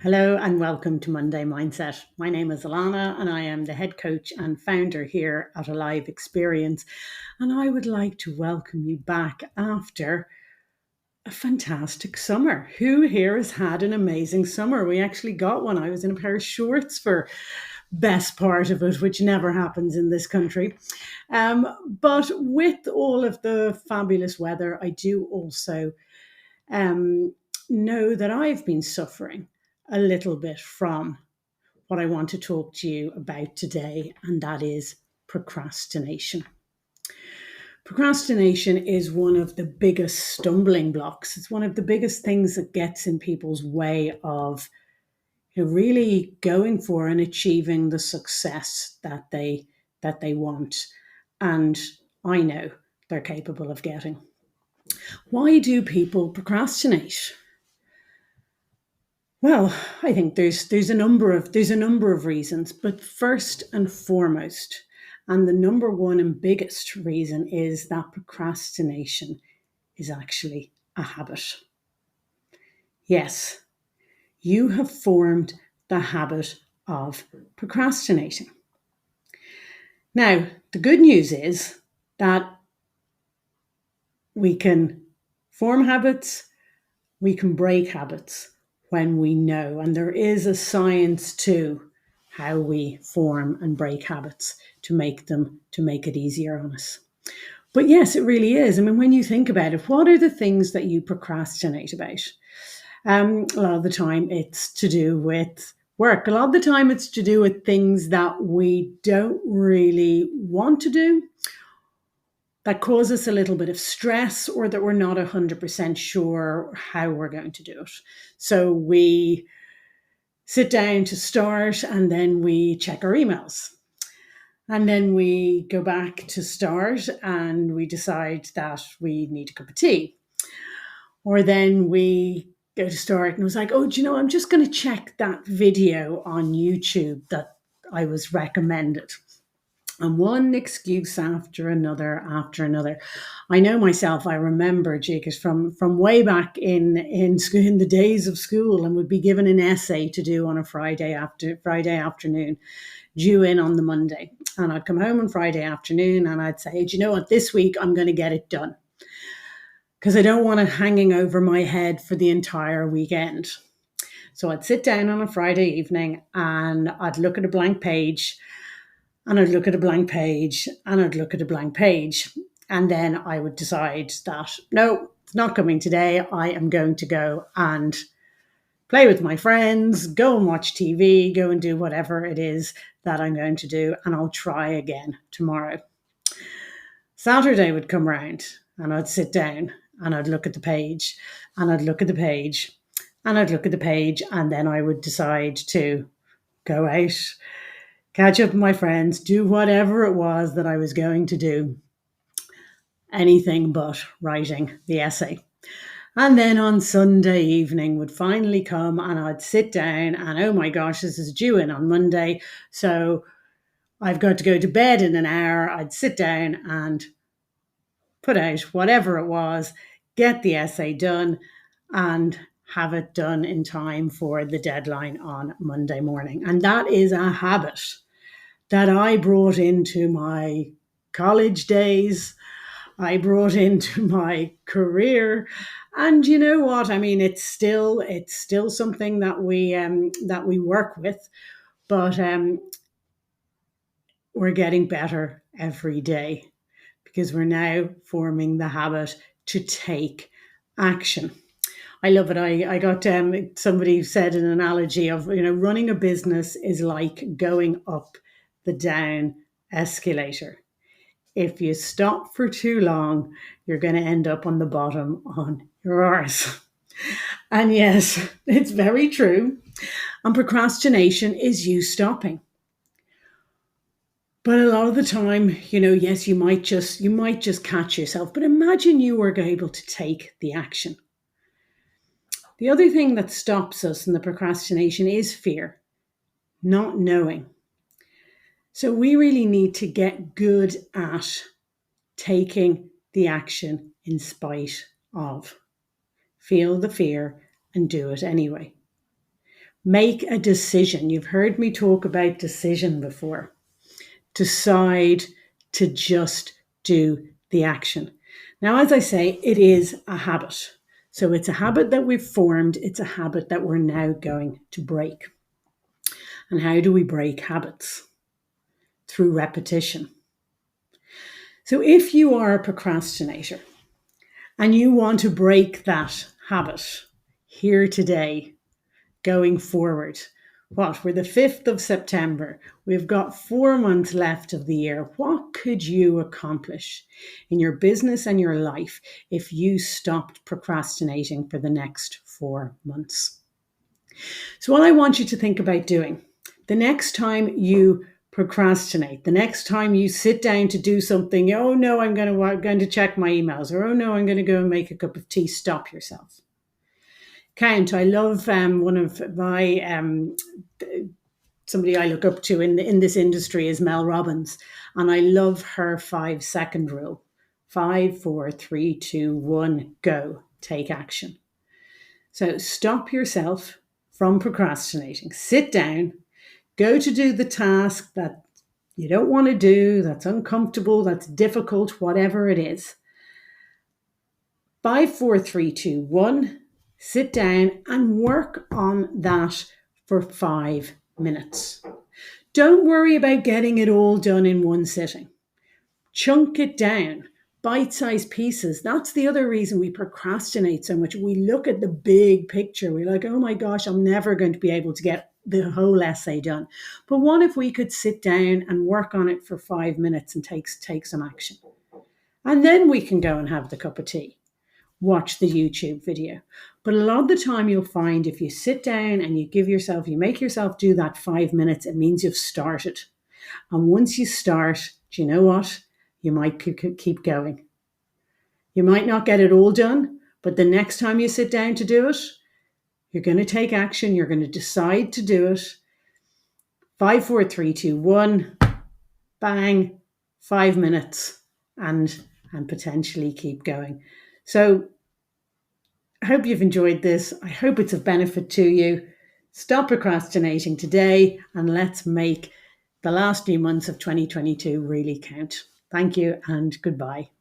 Hello and welcome to Monday Mindset. My name is Alana and I am the head coach and founder here at Alive Experience. And I would like to welcome you back after a fantastic summer. Who here has had an amazing summer? We actually got one. I was in a pair of shorts for best part of it, which never happens in this country. But with all of the fabulous weather, I do also know that I've been suffering a little bit from what I want to talk to you about today, and that is procrastination. Procrastination is one of the biggest stumbling blocks. It's one of the biggest things that gets in people's way of really going for and achieving the success that they want, and I know they're capable of getting. Why do people procrastinate? Well, I think there's a number of reasons, but first and foremost, and the number one and biggest reason is that procrastination is actually a habit. Yes, you have formed the habit of procrastinating. Now, the good news is that we can form habits, we can break habits when we know, and there is a science to how we form and break habits to make it easier on us. But yes, it really is. I mean, when you think about it, what are the things that you procrastinate about? A lot of the time it's to do with work. A lot of the time it's to do with things that we don't really want to do, that cause us a little bit of stress, or that we're not 100% sure how we're going to do it. So we sit down to start and then we check our emails. And then we go back to start and we decide that we need a cup of tea. Or then we go to start and it was like, oh, do you know, I'm just going to check that video on YouTube that I was recommended. And one excuse after another, after another. I know myself, I remember, Jake, from way back in school, in the days of school, and would be given an essay to do on a Friday afternoon, due in on the Monday. And I'd come home on Friday afternoon and I'd say, do you know what, this week I'm going to get it done, because I don't want it hanging over my head for the entire weekend. So I'd sit down on a Friday evening and I'd look at a blank page, and I'd look at a blank page, and I'd look at a blank page. And then I would decide that, no, it's not coming today. I am going to go and play with my friends, go and watch TV, go and do whatever it is that I'm going to do. And I'll try again tomorrow. Saturday would come round and I'd sit down and I'd look at the page, and I'd look at the page, and I'd look at the page. And then I would decide to go out, catch up with my friends, do whatever it was that I was going to do. Anything but writing the essay. And then on Sunday evening would finally come and I'd sit down and, oh my gosh, this is due in on Monday. So I've got to go to bed in an hour. I'd sit down and put out whatever it was, get the essay done, and have it done in time for the deadline on Monday morning. And that is a habit that I brought into my college days. I brought into my career, and you know what? I mean, it's still something that we work with, but we're getting better every day because we're now forming the habit to take action. I love it. I got somebody said an analogy of, running a business is like going up the down escalator. If you stop for too long, you're going to end up on the bottom on your arse. And yes, it's very true. And procrastination is you stopping. But a lot of the time, yes, you might just catch yourself. But imagine you were able to take the action. The other thing that stops us in the procrastination is fear, not knowing. So we really need to get good at taking the action in spite of. Feel the fear and do it anyway. Make a decision. You've heard me talk about decision before. Decide to just do the action. Now, as I say, it is a habit. So it's a habit that we've formed. It's a habit that we're now going to break. And how do we break habits? Through repetition. So if you are a procrastinator and you want to break that habit here today, going forward, we're the 5th of September. We've got 4 months left of the year. What could you accomplish in your business and your life if you stopped procrastinating for the next 4 months? So what I want you to think about doing, the next time you procrastinate, the next time you sit down to do something, oh no, I'm going to check my emails, or oh no, I'm going to go and make a cup of tea, stop yourself. Count. I love one of my somebody I look up to in this industry is Mel Robbins, and I love her 5-second rule: 5, 4, 3, 2, 1, go. Take action. So stop yourself from procrastinating. Sit down, go to do the task that you don't want to do, that's uncomfortable, that's difficult, whatever it is. 5, 4, 3, 2, 1. Sit down and work on that for 5 minutes. Don't worry about getting it all done in one sitting. Chunk it down, bite-sized pieces. That's the other reason we procrastinate so much. We look at the big picture. We're like, oh my gosh, I'm never going to be able to get the whole essay done. But what if we could sit down and work on it for 5 minutes and take some action? And then we can go and have the cup of tea, watch the YouTube video. But a lot of the time you'll find if you sit down and you make yourself do that 5 minutes, it means you've started. And once you start, do you know what? You might keep going. You might not get it all done, but the next time you sit down to do it, you're going to take action. You're going to decide to do it. 5, 4, 3, 2, 1, bang, 5 minutes, and potentially keep going. So I hope you've enjoyed this. I hope it's of benefit to you. Stop procrastinating today, and let's make the last few months of 2022 really count. Thank you and goodbye.